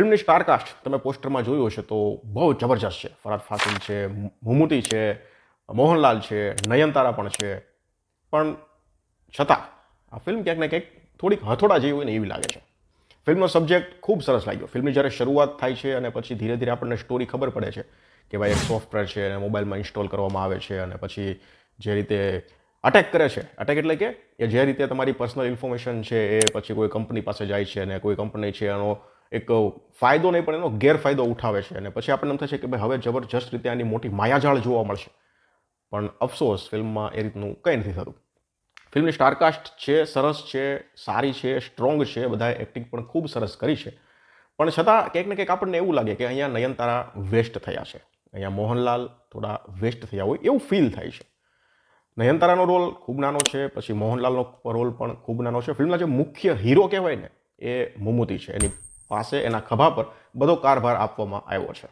ફિલ્મની સ્ટારકાસ્ટ તમે પોસ્ટરમાં જોયું હશે તો બહુ જબરજસ્ત છે. ફરહાદ ફાસિલ છે, મમૂટી છે, મોહનલાલ છે, નયનતારા પણ છે. પણ છતાં આ ફિલ્મ ક્યાંક ને ક્યાંક થોડીક હથોડા જેવી હોય ને એવી લાગે છે. ફિલ્મનો સબ્જેક્ટ ખૂબ સરસ લાગ્યો. ફિલ્મની જ્યારે શરૂઆત થાય છે અને પછી ધીરે ધીરે આપણને સ્ટોરી ખબર પડે છે કે ભાઈ એક સોફ્ટવેર છે અને મોબાઈલમાં ઇન્સ્ટોલ કરવામાં આવે છે અને પછી જે રીતે અટેક કરે છે, અટેક એટલે કે એ જે રીતે તમારી પર્સનલ ઇન્ફોર્મેશન છે એ પછી કોઈ કંપની પાસે જાય છે અને કોઈ કંપની છે એનો એક ફાયદો નહીં પણ એનો ગેરફાયદો ઉઠાવે છે અને પછી આપણને એમ થશે કે ભાઈ હવે જબરજસ્ત રીતે આની મોટી માયાજાળ જોવા મળશે. પણ અફસોસ ફિલ્મમાં એ રીતનું કંઈ નથી થતું. ફિલ્મની સ્ટારકાસ્ટ છે, સરસ છે, સારી છે, સ્ટ્રોંગ છે, બધાએ એક્ટિંગ પણ ખૂબ સરસ કરી છે. પણ છતાં ક્યાંક ને ક્યાંક આપણને એવું લાગે કે અહીંયા નયનતારા વેસ્ટ થયા છે, અહીંયા મોહનલાલ થોડા વેસ્ટ થયા હોય એવું ફીલ થાય છે. નયનતારાનો રોલ ખૂબ નાનો છે, પછી મોહનલાલનો રોલ પણ ખૂબ નાનો છે. ફિલ્મના જે મુખ્ય હીરો કહેવાય ને એ મમૂટી છે. એની પાસે એના ખભા પર બધો કારભાર આપવામાં આવ્યો છે.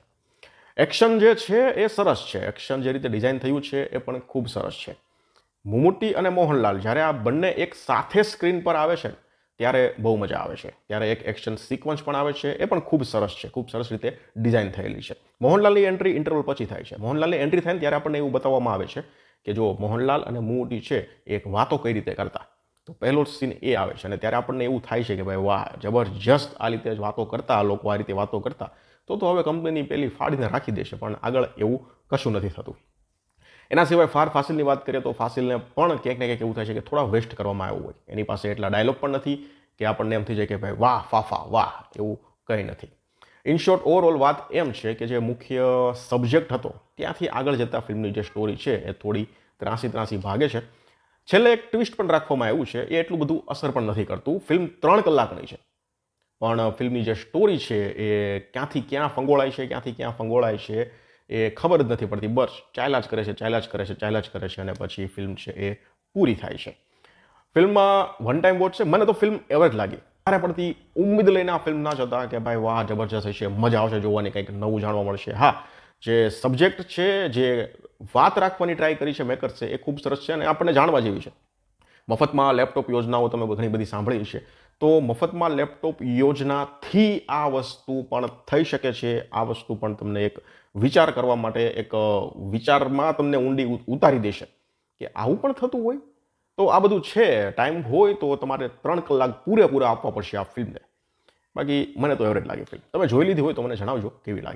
એક્શન જે છે એ સરસ છે, એક્શન જે રીતે ડિઝાઇન થયું છે એ પણ ખૂબ સરસ છે. મમૂટી અને મોહનલાલ જ્યારે આ બંને એક સાથે સ્ક્રીન પર આવે છે ત્યારે બહુ મજા આવે છે. ત્યારે એક એક્શન સિક્વન્સ પણ આવે છે, એ પણ ખૂબ સરસ છે, ખૂબ સરસ રીતે ડિઝાઇન થયેલી છે. મોહનલાલની એન્ટ્રી ઇન્ટરવલ પછી થાય છે. મોહનલાલની એન્ટ્રી થાય ને ત્યારે આપણને એવું બતાવવામાં આવે છે કે જો મોહનલાલ અને મમૂટી છે એ એક વાતો કઈ રીતે કરતા. તો પહેલો સીન એ આવે છે અને ત્યારે આપણને એવું થાય છે કે ભાઈ વાહ, જબરજસ્ત આ રીતે જ વાતો કરતા, આ લોકો આ રીતે વાતો કરતા તો હવે કંપનીની પેલી ફાડીને રાખી દેશે. પણ આગળ એવું કશું નથી થતું. એના સિવાય ફરહાદ ફાસિલની વાત કરીએ તો ફાસિલને પણ ક્યાંક ને ક્યાંક એવું થાય છે કે થોડા વેસ્ટ કરવામાં આવ્યું હોય. એની પાસે એટલા ડાયલોગ પણ નથી કે આપણને એમ થઈ જાય કે ભાઈ વાહ ફાફા વાહ, એવું કંઈ નથી. ઇન શોર્ટ ઓવરઓલ વાત એમ છે કે જે મુખ્ય સબ્જેક્ટ હતો ત્યાંથી આગળ જતા ફિલ્મની જે સ્ટોરી છે એ થોડી ત્રાસી ભાગે છે. છેલ્લે એક ટ્વિસ્ટ પણ રાખવામાં આવ્યું છે, એ એટલું બધું અસર પણ નથી કરતું. ફિલ્મ 3 કલાકની છે પણ ફિલ્મની જે સ્ટોરી છે એ ક્યાંથી ક્યાં ફંગોળાય છે એ ખબર જ નથી પડતી. બસ ચાલ્યા જ કરે છે અને પછી ફિલ્મ છે એ પૂરી થાય છે. ફિલ્મમાં વન ટાઈમ વોચ છે. મને તો ફિલ્મ એવરેજ લાગી. વધારે પડતી ઉમ્મીદ લઈને આ ફિલ્મ ના જતા કે ભાઈ વાહ જબરજસ્ત હશે, મજા આવશે જોવાની, કંઈક નવું જાણવા મળશે. હા, જે સબ્જેક્ટ છે, જે વાત રાખવાની ટ્રાય કરી છે મેકર્સે એ ખૂબ સરસ છે અને આપણને જાણવા જેવી છે. મફતમાં લેપટોપ યોજનાઓ તમે ઘણી બધી સાંભળી છે, તો મફતમાં લેપટોપ યોજનાથી આ વસ્તુ પણ થઈ શકે છે. આ વસ્તુ પણ તમને એક વિચાર કરવા માટે, એક વિચારમાં તમને ઊંડી ઉતારી દેશે કે આવું પણ થતું હોય. તો આ બધું છે, ટાઈમ હોય તો તમારે 3 કલાક પૂરેપૂરા આપવા પડશે આ ફિલ્મને. બાકી મને તો એવરેજ લાગી ફિલ્મ. તમે જોઈ લીધી હોય તો મને જણાવજો કેવી લાગી.